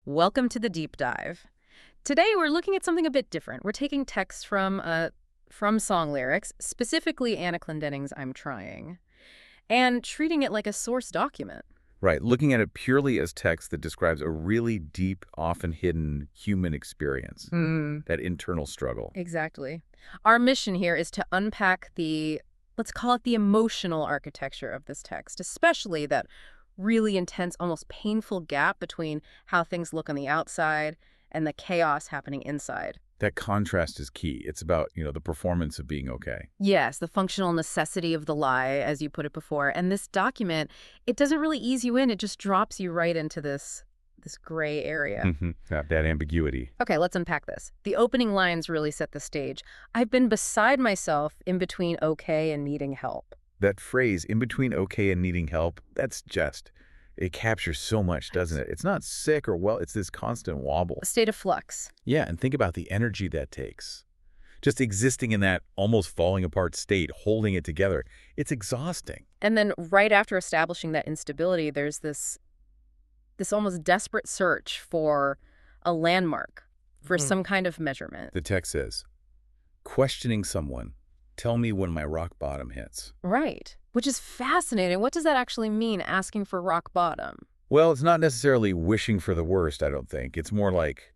Welcome to the deep dive. Today we're looking at something a bit different. We're taking text from song lyrics, specifically Anna Clendening's I'm Trying, and treating it like a source document. Right, looking at it purely as text that describes a really deep, often hidden human experience, that internal struggle. Exactly. Our mission here is to unpack let's call it the emotional architecture of this text, especially that really intense, almost painful gap between how things look on the outside and the chaos happening inside. That contrast is key. It's about, the performance of being okay. Yes, the functional necessity of the lie, as you put it before. And this document, it doesn't really ease you in. It just drops you right into this gray area. That ambiguity. Okay, let's unpack this. The opening lines really set the stage. I've been beside myself in between okay and needing help. That phrase, in between okay and needing help, it captures so much, doesn't it? It's not sick or well, it's this constant wobble. A state of flux. Yeah, and think about the energy that takes. Just existing in that almost falling apart state, holding it together, it's exhausting. And then right after establishing that instability, there's this almost desperate search for a landmark, for some kind of measurement. The text says, questioning someone, tell me when my rock bottom hits. Right, which is fascinating. What does that actually mean, asking for rock bottom? Well, it's not necessarily wishing for the worst, I don't think. It's more like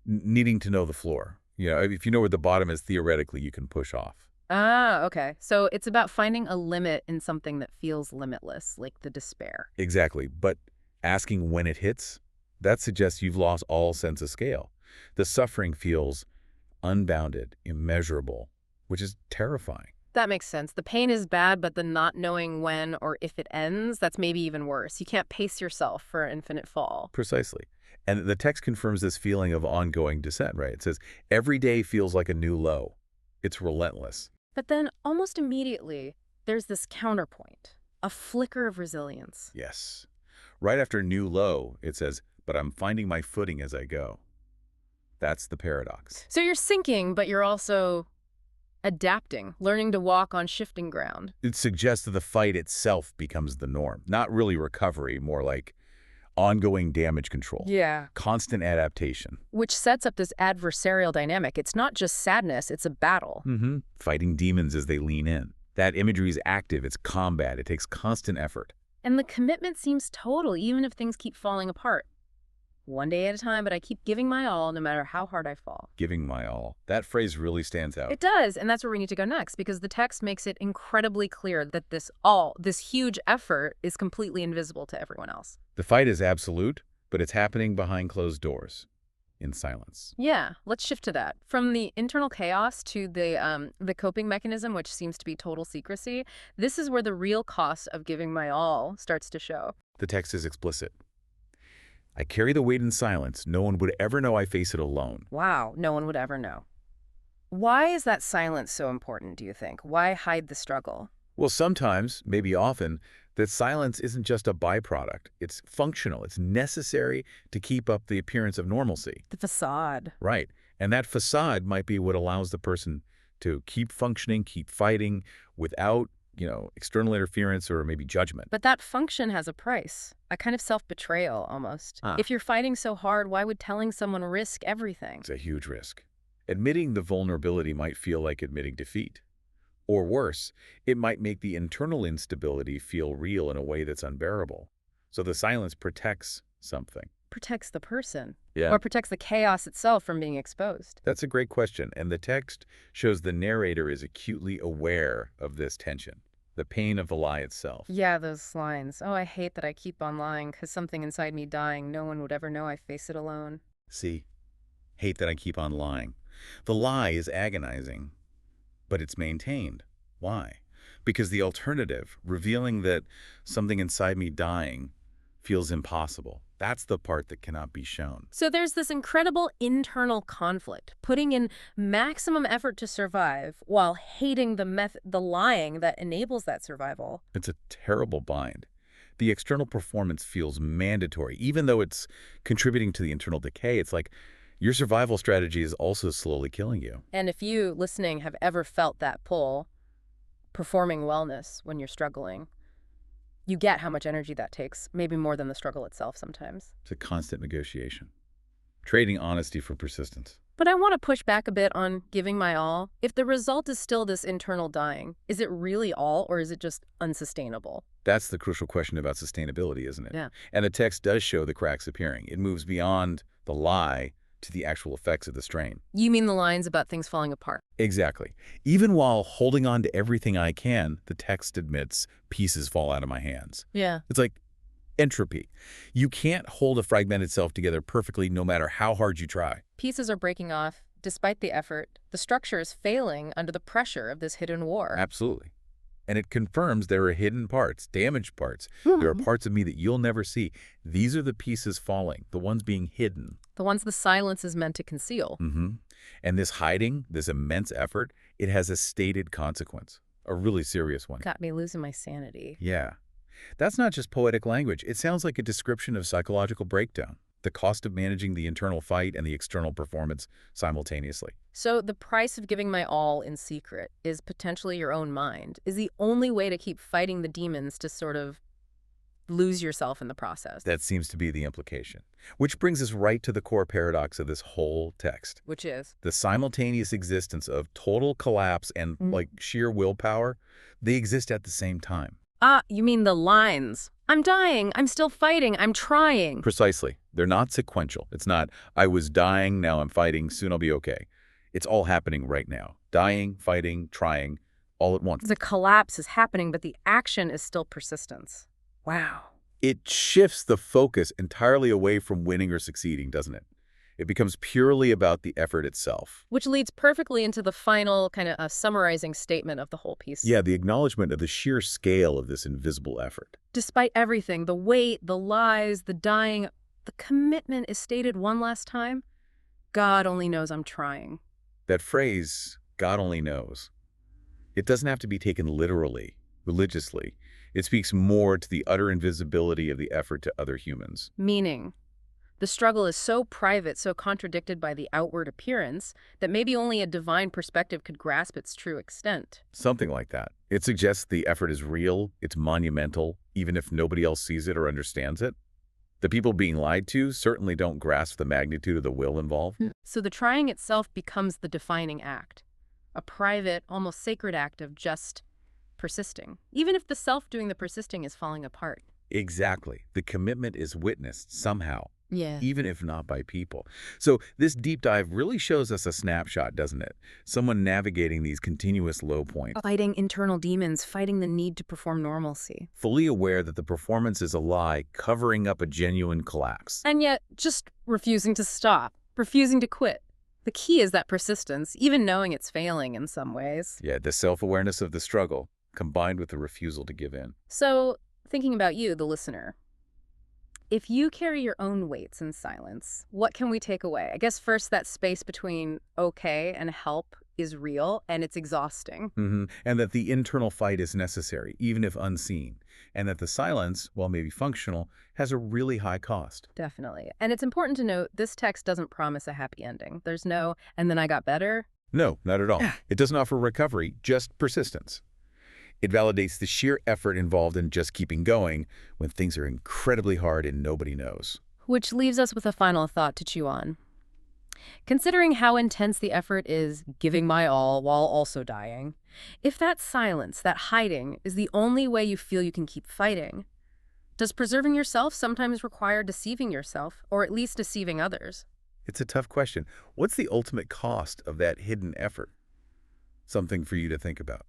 needing to know the floor. If you know where the bottom is, theoretically, you can push off. Ah, okay. So it's about finding a limit in something that feels limitless, like the despair. Exactly. But asking when it hits, that suggests you've lost all sense of scale. The suffering feels unbounded, immeasurable, which is terrifying. That makes sense. The pain is bad, but the not knowing when or if it ends, that's maybe even worse. You can't pace yourself for an infinite fall. Precisely. And the text confirms this feeling of ongoing descent, right? It says, every day feels like a new low. It's relentless. But then almost immediately, there's this counterpoint, a flicker of resilience. Yes. Right after new low, it says, but I'm finding my footing as I go. That's the paradox. So you're sinking, but you're also adapting, learning to walk on shifting ground. It suggests that the fight itself becomes the norm. Not really recovery, more like ongoing damage control. Yeah. Constant adaptation. Which sets up this adversarial dynamic. It's not just sadness, it's a battle. Fighting demons as they lean in. That imagery is active, it's combat, it takes constant effort. And the commitment seems total, even if things keep falling apart. One day at a time, but I keep giving my all no matter how hard I fall. Giving my all. That phrase really stands out. It does, and that's where we need to go next, because the text makes it incredibly clear that this huge effort is completely invisible to everyone else. The fight is absolute, but it's happening behind closed doors, in silence. Yeah, let's shift to that. From the internal chaos to the coping mechanism, which seems to be total secrecy, this is where the real cost of giving my all starts to show. The text is explicit. I carry the weight in silence. No one would ever know I face it alone. Wow, no one would ever know. Why is that silence so important, do you think? Why hide the struggle? Well, sometimes, maybe often, that silence isn't just a byproduct. It's functional. It's necessary to keep up the appearance of normalcy. The facade. Right. And that facade might be what allows the person to keep functioning, keep fighting without, external interference or maybe judgment. But that function has a price, a kind of self-betrayal almost. If you're fighting so hard, why would telling someone risk everything? It's a huge risk. Admitting the vulnerability might feel like admitting defeat. Or worse, it might make the internal instability feel real in a way that's unbearable. So the silence protects something. Protects the person. Yeah. Or protects the chaos itself from being exposed. That's a great question. And the text shows the narrator is acutely aware of this tension. The pain of the lie itself. Yeah, those lines. Oh, I hate that I keep on lying because something inside me dying. No one would ever know I face it alone. See? Hate that I keep on lying. The lie is agonizing, but it's maintained. Why? Because the alternative, revealing that something inside me dying, feels impossible. That's the part that cannot be shown. So there's this incredible internal conflict, putting in maximum effort to survive while hating the lying that enables that survival. It's a terrible bind. The external performance feels mandatory. Even though it's contributing to the internal decay, it's like your survival strategy is also slowly killing you. And if you, listening, have ever felt that pull, performing wellness when you're struggling, you get how much energy that takes, maybe more than the struggle itself sometimes. It's a constant negotiation. Trading honesty for persistence. But I want to push back a bit on giving my all. If the result is still this internal dying, is it really all or is it just unsustainable? That's the crucial question about sustainability, isn't it? Yeah. And the text does show the cracks appearing. It moves beyond the lie to the actual effects of the strain. You mean the lines about things falling apart? Exactly. Even while holding on to everything I can, the text admits pieces fall out of my hands. Yeah. It's like entropy. You can't hold a fragmented self together perfectly no matter how hard you try. Pieces are breaking off. Despite the effort, the structure is failing under the pressure of this hidden war. Absolutely. And it confirms there are hidden parts, damaged parts. There are parts of me that you'll never see. These are the pieces falling, the ones being hidden. The ones the silence is meant to conceal. And this hiding, this immense effort, it has a stated consequence, a really serious one. Got me losing my sanity. Yeah. That's not just poetic language. It sounds like a description of psychological breakdown, the cost of managing the internal fight and the external performance simultaneously. So the price of giving my all in secret is potentially your own mind, is the only way to keep fighting the demons to sort of lose yourself in the process. That seems to be the implication. Which brings us right to the core paradox of this whole text. Which is? The simultaneous existence of total collapse and, like, sheer willpower, they exist at the same time. Ah, you mean the lines. I'm dying. I'm still fighting. I'm trying. Precisely. They're not sequential. It's not, I was dying, now I'm fighting, soon I'll be okay. It's all happening right now. Dying, fighting, trying, all at once. The collapse is happening, but the action is still persistence. Wow. It shifts the focus entirely away from winning or succeeding, doesn't it? It becomes purely about the effort itself. Which leads perfectly into the final kind of summarizing statement of the whole piece. Yeah, the acknowledgement of the sheer scale of this invisible effort. Despite everything, the weight, the lies, the dying, the commitment is stated one last time. God only knows I'm trying. That phrase, God only knows, it doesn't have to be taken literally, religiously. It speaks more to the utter invisibility of the effort to other humans. Meaning, the struggle is so private, so contradicted by the outward appearance, that maybe only a divine perspective could grasp its true extent. Something like that. It suggests the effort is real, it's monumental, even if nobody else sees it or understands it. The people being lied to certainly don't grasp the magnitude of the will involved. So the trying itself becomes the defining act, a private, almost sacred act of just persisting, even if the self doing the persisting is falling apart. Exactly. The commitment is witnessed somehow. Yeah. Even if not by people. So this deep dive really shows us a snapshot, doesn't it? Someone navigating these continuous low points. Fighting internal demons, fighting the need to perform normalcy. Fully aware that the performance is a lie, covering up a genuine collapse. And yet, just refusing to stop, refusing to quit. The key is that persistence, even knowing it's failing in some ways. Yeah, the self-awareness of the struggle, combined with the refusal to give in. So, thinking about you, the listener, if you carry your own weights in silence, what can we take away? I guess first that space between okay and help is real and it's exhausting. And that the internal fight is necessary, even if unseen. And that the silence, while maybe functional, has a really high cost. Definitely. And it's important to note this text doesn't promise a happy ending. There's no, and then I got better. No, not at all. It doesn't offer recovery, just persistence. It validates the sheer effort involved in just keeping going when things are incredibly hard and nobody knows. Which leaves us with a final thought to chew on. Considering how intense the effort is giving my all while also dying, if that silence, that hiding, is the only way you feel you can keep fighting, does preserving yourself sometimes require deceiving yourself, or at least deceiving others? It's a tough question. What's the ultimate cost of that hidden effort? Something for you to think about.